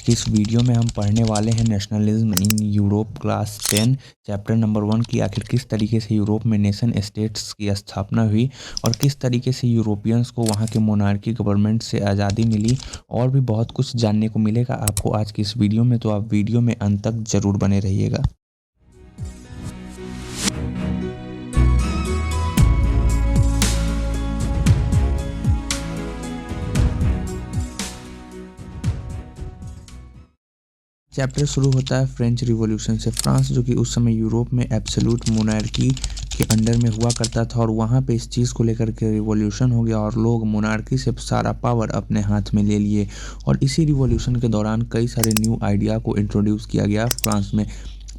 के इस वीडियो में हम पढ़ने वाले हैं nationalism in Europe class 10 chapter number 1 की आखिर किस तरीके से यूरोप में नेशन स्टेट्स की स्थापना हुई और किस तरीके से यूरोपियंस को वहां के मोनार्की गवर्नमेंट से आज़ादी मिली। और भी बहुत कुछ जानने को मिलेगा आपको आज की इस वीडियो में, तो आप वीडियो में अंत तक ज़रूर बने रहिएगा। चैप्टर शुरू होता है फ्रेंच रिवॉल्यूशन से। फ्रांस जो कि उस समय यूरोप में एब्सोल्यूट मोनार्की के अंडर में हुआ करता था और वहाँ पे इस चीज़ को लेकर के रिवॉल्यूशन हो गया और लोग मोनार्की से सारा पावर अपने हाथ में ले लिए। और इसी रिवॉल्यूशन के दौरान कई सारे न्यू आइडिया को इंट्रोड्यूस किया गया फ्रांस में।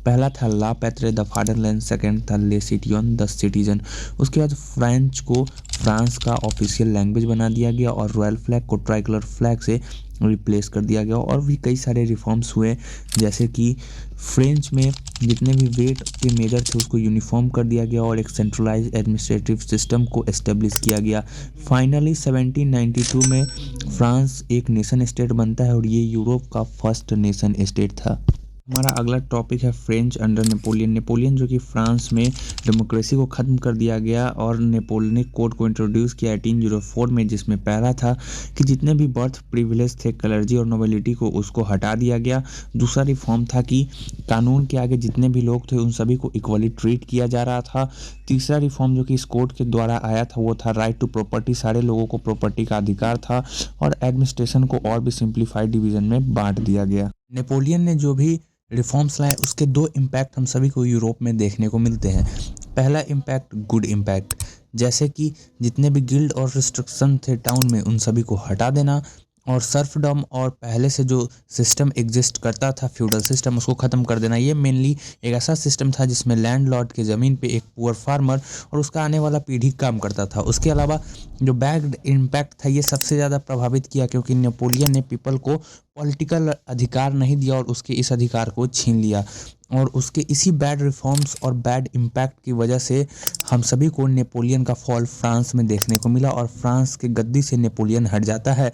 पहला था ला पैत्रे द फादरलैंड, सेकेंड था ले सिटिजन द सिटीजन। उसके बाद फ्रेंच को फ्रांस का ऑफिशियल लैंग्वेज बना दिया गया और रॉयल फ्लैग को ट्राइकलर फ्लैग से रिप्लेस कर दिया गया। और भी कई सारे रिफॉर्म्स हुए, जैसे कि फ्रेंच में जितने भी वेट के मेजर थे उसको यूनिफॉर्म कर दिया गया और एक सेंट्रलाइज एडमिनिस्ट्रेटिव सिस्टम को एस्टेब्लिश किया गया। फाइनली 1792 में फ्रांस एक नेशन स्टेट बनता है और ये यूरोप का फर्स्ट नेशन स्टेट था। हमारा अगला टॉपिक है फ्रेंच अंडर नेपोलियन। नेपोलियन जो कि फ्रांस में डेमोक्रेसी को ख़त्म कर दिया गया और नेपोलियनिक कोड को इंट्रोड्यूस किया 1804 में, जिसमें पहला था कि जितने भी बर्थ प्रिविलेज थे क्लर्जी और नोबिलिटी को उसको हटा दिया गया। दूसरा रिफॉर्म था कि कानून के आगे जितने भी लोग थे उन सभी को इक्वली ट्रीट किया जा रहा था। तीसरा रिफॉर्म जो कि इस कोड के द्वारा आया था वो था राइट टू प्रॉपर्टी, सारे लोगों को प्रॉपर्टी का अधिकार था। और एडमिनिस्ट्रेशन को और भी सिंप्लीफाइड डिवीज़न में बांट दिया गया। नेपोलियन ने जो भी रिफॉर्म्स लाए उसके दो इम्पैक्ट हम सभी को यूरोप में देखने को मिलते हैं। पहला इम्पैक्ट गुड इम्पैक्ट, जैसे कि जितने भी गिल्ड और रिस्ट्रिक्शन थे टाउन में उन सभी को हटा देना और सर्फडम और पहले से जो सिस्टम एग्जिस्ट करता था फ्यूडल सिस्टम उसको ख़त्म कर देना। ये मेनली एक ऐसा सिस्टम था जिसमें लैंडलॉर्ड के ज़मीन पे एक पुअर फार्मर और उसका आने वाला पीढ़ी काम करता था। उसके अलावा जो बैड इम्पैक्ट था ये सबसे ज़्यादा प्रभावित किया क्योंकि नेपोलियन ने पीपल को पॉलिटिकल अधिकार नहीं दिया और उसके इस अधिकार को छीन लिया। और उसके इसी बैड रिफॉर्म्स और बैड इम्पैक्ट की वजह से हम सभी को नेपोलियन का फॉल फ्रांस में देखने को मिला और फ्रांस के गद्दी से नेपोलियन हट जाता है।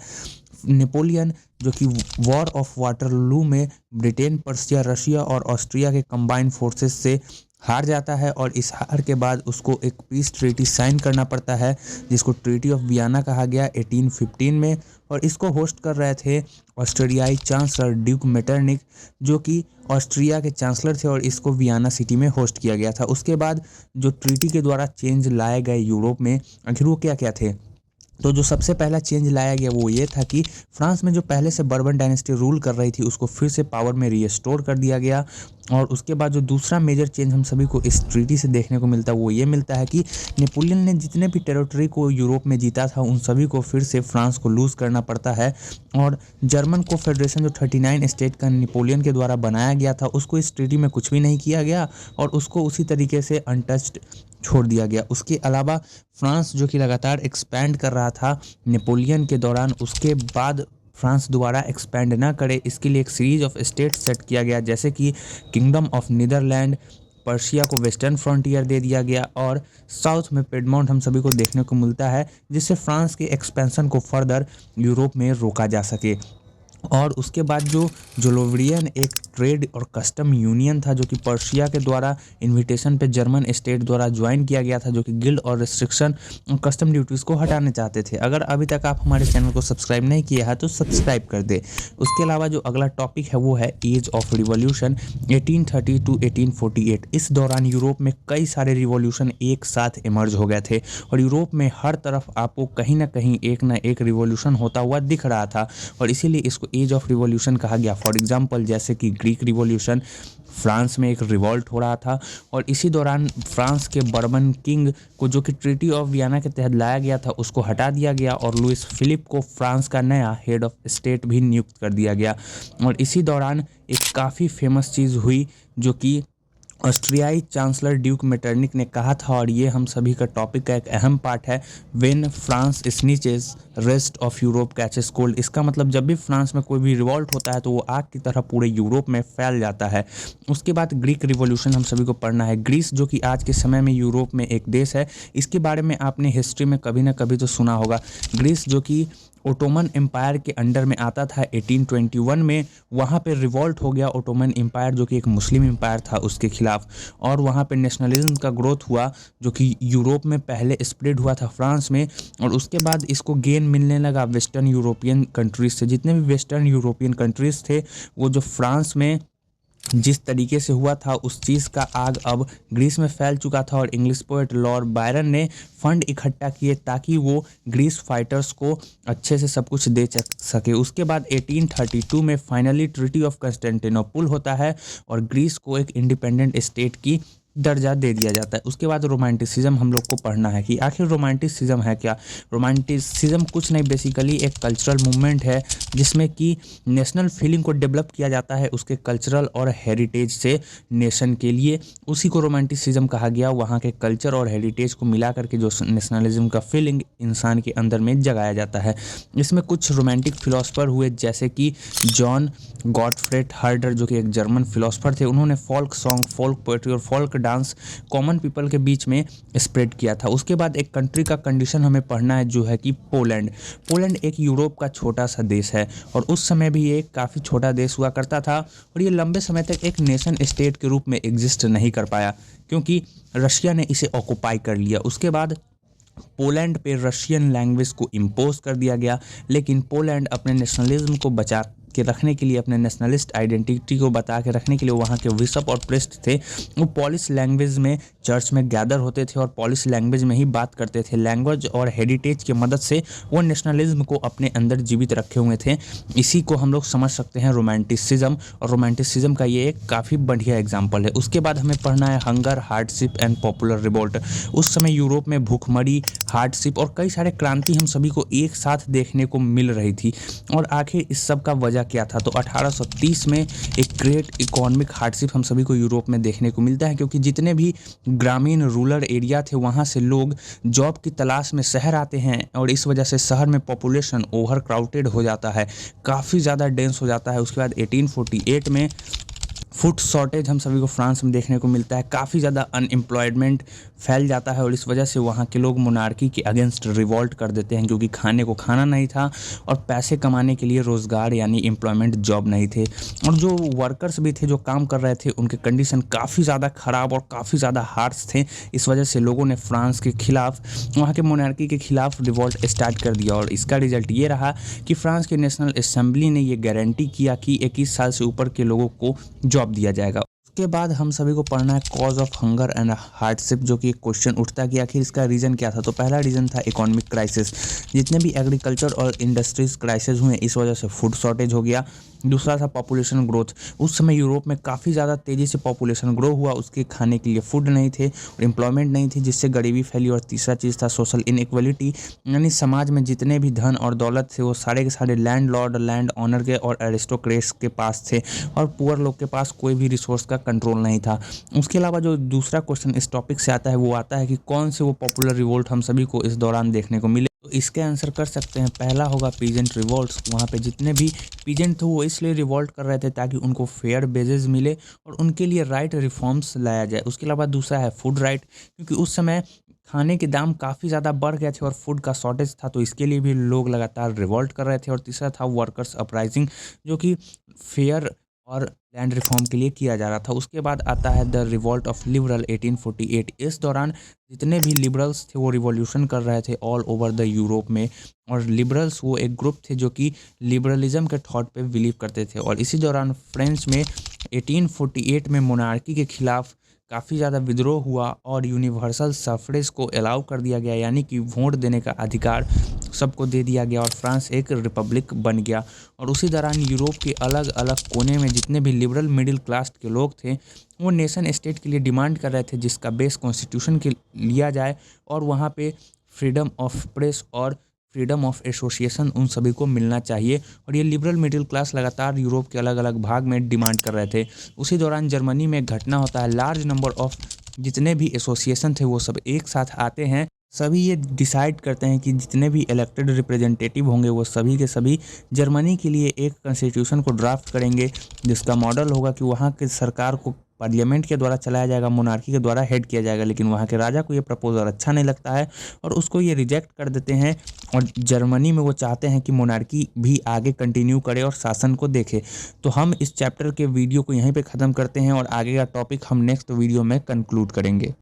नेपोलियन जो कि वॉर ऑफ वाटरलू में ब्रिटेन, पर्शिया, रशिया और ऑस्ट्रिया के कंबाइंड फोर्सेस से हार जाता है और इस हार के बाद उसको एक पीस ट्रीटी साइन करना पड़ता है जिसको ट्रीटी ऑफ वियना कहा गया 1815 में। और इसको होस्ट कर रहे थे ऑस्ट्रियाई चांसलर ड्यूक मेटरनिक, जो कि ऑस्ट्रिया के चांसलर थे और इसको वियना सिटी में होस्ट किया गया था। उसके बाद जो ट्रीटी के द्वारा चेंज लाए गए यूरोप में, आखिर वो क्या क्या थे? तो जो सबसे पहला चेंज लाया गया वो ये था कि फ्रांस में जो पहले से बर्बन डायनेस्टी रूल कर रही थी उसको फिर से पावर में रीस्टोर कर दिया गया। और उसके बाद जो दूसरा मेजर चेंज हम सभी को इस ट्रीटी से देखने को मिलता है वो ये मिलता है कि नेपोलियन ने जितने भी टेरिटरी को यूरोप में जीता था उन सभी को फिर से फ्रांस को लूज़ करना पड़ता है। और जर्मन को फेडरेशन जो 39 स्टेट का नेपोलियन के द्वारा बनाया गया था उसको इस ट्रीटी में कुछ भी नहीं किया गया और उसको उसी तरीके से अनटच्ड छोड़ दिया गया। उसके अलावा फ्रांस जो कि लगातार एक्सपैंड कर रहा था नेपोलियन के दौरान, उसके बाद फ्रांस दोबारा एक्सपैंड ना करे इसके लिए एक सीरीज ऑफ स्टेट सेट किया गया, जैसे कि किंगडम ऑफ नीदरलैंड, पर्शिया को वेस्टर्न फ्रंटियर दे दिया गया और साउथ में पिडमॉन्ट हम सभी को देखने को मिलता है, जिससे फ्रांस के एक्सपेंशन को फर्दर यूरोप में रोका जा सके। और उसके बाद जो जोलोवरियन एक ट्रेड और कस्टम यूनियन था जो कि पर्शिया के द्वारा इनविटेशन पे जर्मन स्टेट द्वारा ज्वाइन किया गया था, जो कि गिल्ड और रिस्ट्रिक्शन और कस्टम ड्यूटीज़ को हटाने चाहते थे। अगर अभी तक आप हमारे चैनल को सब्सक्राइब नहीं किया है तो सब्सक्राइब कर दे। उसके अलावा जो अगला टॉपिक है वो है एज ऑफ रिवॉल्यूशन 1830 टू 1848। इस दौरान यूरोप में कई सारे रिवॉल्यूशन एक साथ इमर्ज हो गए थे और यूरोप में हर तरफ आपको कहीं ना कहीं एक ना एक रिवॉल्यूशन होता हुआ दिख रहा था और इसीलिए इसको एज ऑफ रिवॉल्यूशन कहा गया। फॉर एग्जांपल जैसे कि ग्रीक रिवॉल्यूशन, फ्रांस में एक रिवॉल्ट हो रहा था और इसी दौरान फ्रांस के बर्बन किंग को जो कि ट्रीटी ऑफ वियना के तहत लाया गया था उसको हटा दिया गया और लुइस फिलिप को फ्रांस का नया हेड ऑफ स्टेट भी नियुक्त कर दिया गया। और इसी दौरान एक काफ़ी फेमस चीज़ हुई जो कि ऑस्ट्रियाई चांसलर ड्यूक मेटरनिक ने कहा था और ये हम सभी का टॉपिक का एक अहम पार्ट है, when France sneezes rest of Europe catches cold. इसका मतलब जब भी फ्रांस में कोई भी रिवॉल्ट होता है तो वो आग की तरह पूरे यूरोप में फैल जाता है। उसके बाद ग्रीक रिवॉल्यूशन हम सभी को पढ़ना है। ग्रीस जो कि आज के समय में यूरोप में एक देश है, इसके बारे में आपने हिस्ट्री में कभी ना कभी तो सुना होगा। ग्रीस जो कि ओटोमन एम्पायर के अंडर में आता था 1821 में। वहाँ पे रिवॉल्ट हो गया ओटोमन एम्पायर जो कि एक मुस्लिम एम्पायर था उसके खिलाफ, और वहाँ पे नेशनलिज्म का ग्रोथ हुआ जो कि यूरोप में पहले स्प्रेड हुआ था फ्रांस में, और उसके बाद इसको गेन मिलने लगा वेस्टर्न यूरोपियन कंट्रीज से। जितने भी वेस्टर्न यूरोपियन कंट्रीज थे वो जो फ्रांस में जिस तरीके से हुआ था उस चीज़ का आग अब ग्रीस में फैल चुका था, और इंग्लिश पोएट लॉर्ड बायरन ने फंड इकट्ठा किए ताकि वो ग्रीस फाइटर्स को अच्छे से सब कुछ दे सके। उसके बाद 1832 में फाइनली ट्रीटी ऑफ कंस्टेंटिनोपल होता है और ग्रीस को एक इंडिपेंडेंट स्टेट की दर्जा दे दिया जाता है। उसके बाद रोमांटिसिज्म हम लोग को पढ़ना है कि आखिर रोमांटिसिज्म है क्या। रोमांटिसिज्म कुछ नहीं, बेसिकली एक कल्चरल मूवमेंट है जिसमें कि नेशनल फीलिंग को डेवलप किया जाता है उसके कल्चरल और हेरिटेज से नेशन के लिए। उसी को रोमांटिसिज्म कहा गया। वहाँ के कल्चर और हेरिटेज को मिला करके जो नेशनलिज्म का फीलिंग इंसान के अंदर में जगाया जाता है। इसमें कुछ रोमांटिक फिलोसफर हुए जैसे कि जॉन गॉटफ्रेड हर्डर जो कि एक जर्मन फिलोसफर थे। उन्होंने फोल्क सॉन्ग, फोल्क पोएट्री और फोल्क डांस कॉमन पीपल के बीच में स्प्रेड किया था। उसके बाद एक कंट्री का कंडीशन हमें पढ़ना है जो है कि पोलैंड। पोलैंड एक यूरोप का छोटा सा देश है और उस समय भी ये काफ़ी छोटा देश हुआ करता था, और ये लंबे समय तक एक नेशन स्टेट के रूप में एग्जिस्ट नहीं कर पाया क्योंकि रशिया ने इसे ऑक्युपाई कर लिया। उसके बाद पोलैंड पे रशियन लैंग्वेज को इम्पोज कर दिया गया, लेकिन पोलैंड अपने नेशनलिज्म को बचा के रखने के लिए, अपने नेशनलिस्ट आइडेंटिटी को बता के रखने के लिए वहाँ के बिशप और प्रीस्ट थे वो पॉलिश लैंग्वेज में चर्च में गैदर होते थे और पॉलिश लैंग्वेज में ही बात करते थे। लैंग्वेज और हेरिटेज की मदद से वो नेशनलिज्म को अपने अंदर जीवित रखे हुए थे। इसी को हम लोग समझ सकते हैं रोमांटिसिज्म, और रोमांटिसिज्म का ये एक काफ़ी बढ़िया एग्जाम्पल है। उसके बाद हमें पढ़ना है hunger, hardship and popular revolt. उस समय यूरोप में भूखमरी, हार्डशिप और कई सारे क्रांति हम सभी को एक साथ देखने को मिल रही थी, और आखिर इस सब का वजह क्या था। तो 1830 में एक ग्रेट इकोनॉमिक हार्डशिप हम सभी को यूरोप में देखने को मिलता है, क्योंकि जितने भी ग्रामीण रूरल एरिया थे वहाँ से लोग जॉब की तलाश में शहर आते हैं, और इस वजह से शहर में पॉपुलेशन ओवर क्राउडेड हो जाता है, काफ़ी ज़्यादा डेंस हो जाता है। उसके बाद 1848 में फूड शॉर्टेज हम सभी को फ्रांस में देखने को मिलता है, काफ़ी ज़्यादा अनएम्प्लॉयमेंट फैल जाता है, और इस वजह से वहाँ के लोग मोनार्की के अगेंस्ट रिवॉल्ट कर देते हैं क्योंकि खाने को खाना नहीं था और पैसे कमाने के लिए रोज़गार यानी एम्प्लॉयमेंट जॉब नहीं थे, और जो वर्कर्स भी थे जो काम कर रहे थे उनके कंडीशन काफ़ी ज़्यादा ख़राब और काफ़ी ज़्यादा हार्श थे। इस वजह से लोगों ने फ्रांस के खिलाफ, वहाँ के मोनार्की के खिलाफ रिवॉल्ट स्टार्ट कर दिया, और इसका रिजल्ट ये रहा कि फ्रांस के नेशनल असेंबली ने ये गारंटी किया कि 21 साल से ऊपर के लोगों को जॉब दिया जाएगा। उसके बाद हम सभी को पढ़ना है cause of hunger and hardship, जो कि एक क्वेश्चन उठता है कि आखिर इसका रीज़न क्या था। तो पहला रीज़न था इकोनॉमिक क्राइसिस, जितने भी एग्रीकल्चर और इंडस्ट्रीज क्राइसिस हुए इस वजह से फूड शॉर्टेज हो गया। दूसरा था पॉपुलेशन ग्रोथ, उस समय यूरोप में काफ़ी ज़्यादा तेज़ी से पॉपुलेशन ग्रो हुआ, उसके खाने के लिए फूड नहीं थे और एम्प्लॉयमेंट नहीं थी जिससे गरीबी फैली। और तीसरा चीज़ था सोशल इनइक्वलिटी, यानी समाज में जितने भी धन और दौलत थे वो सारे के सारे लैंड लॉर्ड, लैंड ऑनर के और एरिस्टोक्रेट्स के पास थे, और पुअर लोग के पास कोई भी रिसोर्स का कंट्रोल नहीं था। उसके अलावा जो दूसरा क्वेश्चन इस टॉपिक से आता है वो आता है कि कौन से वो पॉपुलर रिवोल्ट हम सभी को इस दौरान देखने को मिले। तो इसके आंसर कर सकते हैं, पहला होगा पीजेंट रिवोल्ट्स। वहाँ पे जितने भी पीजेंट थे वो इसलिए रिवोल्ट कर रहे थे ताकि उनको फेयर बेजेस मिले और उनके लिए राइट रिफॉर्म्स लाया जाए। उसके अलावा दूसरा है फूड राइट, क्योंकि उस समय खाने के दाम काफ़ी ज़्यादा बढ़ गए थे और फूड का शॉर्टेज था, तो इसके लिए भी लोग लगातार रिवोल्ट कर रहे थे। और तीसरा था वर्कर्स अपराइजिंग, जो कि फेयर और लैंड रिफॉर्म के लिए किया जा रहा था। उसके बाद आता है द रिवॉल्ट ऑफ लिबरल 1848। इस दौरान जितने भी लिबरल्स थे वो रिवॉल्यूशन कर रहे थे ऑल ओवर द यूरोप में, और लिबरल्स वो एक ग्रुप थे जो कि लिबरलिज्म के थॉट पे बिलीव करते थे। और इसी दौरान फ्रांस में 1848 में मोनार्की के खिलाफ काफ़ी ज़्यादा विद्रोह हुआ और यूनिवर्सल सफरेज को अलाउ कर दिया गया, यानी कि वोट देने का अधिकार सबको दे दिया गया और फ्रांस एक रिपब्लिक बन गया। और उसी दौरान यूरोप के अलग अलग कोने में जितने भी लिबरल मिडिल क्लास के लोग थे वो नेशन स्टेट के लिए डिमांड कर रहे थे जिसका बेस कॉन्स्टिट्यूशन के लिया जाए, और वहाँ पे फ्रीडम ऑफ प्रेस और फ्रीडम ऑफ एसोसिएशन उन सभी को मिलना चाहिए। और ये लिबरल मिडिल क्लास लगातार यूरोप के अलग अलग भाग में डिमांड कर रहे थे। उसी दौरान जर्मनी में घटना होता है, लार्ज नंबर ऑफ जितने भी एसोसिएशन थे वो सब एक साथ आते हैं, सभी ये डिसाइड करते हैं कि जितने भी इलेक्टेड रिप्रेजेंटेटिव होंगे वो सभी के सभी जर्मनी के लिए एक कॉन्स्टिट्यूशन को ड्राफ्ट करेंगे जिसका मॉडल होगा कि वहाँ के सरकार को पार्लियामेंट के द्वारा चलाया जाएगा, मोनार्की के द्वारा हेड किया जाएगा। लेकिन वहाँ के राजा को ये प्रपोजल अच्छा नहीं लगता है और उसको ये रिजेक्ट कर देते हैं और जर्मनी में वो चाहते हैं कि मोनार्की भी आगे कंटिन्यू करे और शासन को देखे। तो हम इस चैप्टर के वीडियो को यहीं पे ख़त्म करते हैं और आगे का टॉपिक हम नेक्स्ट वीडियो में कंक्लूड करेंगे।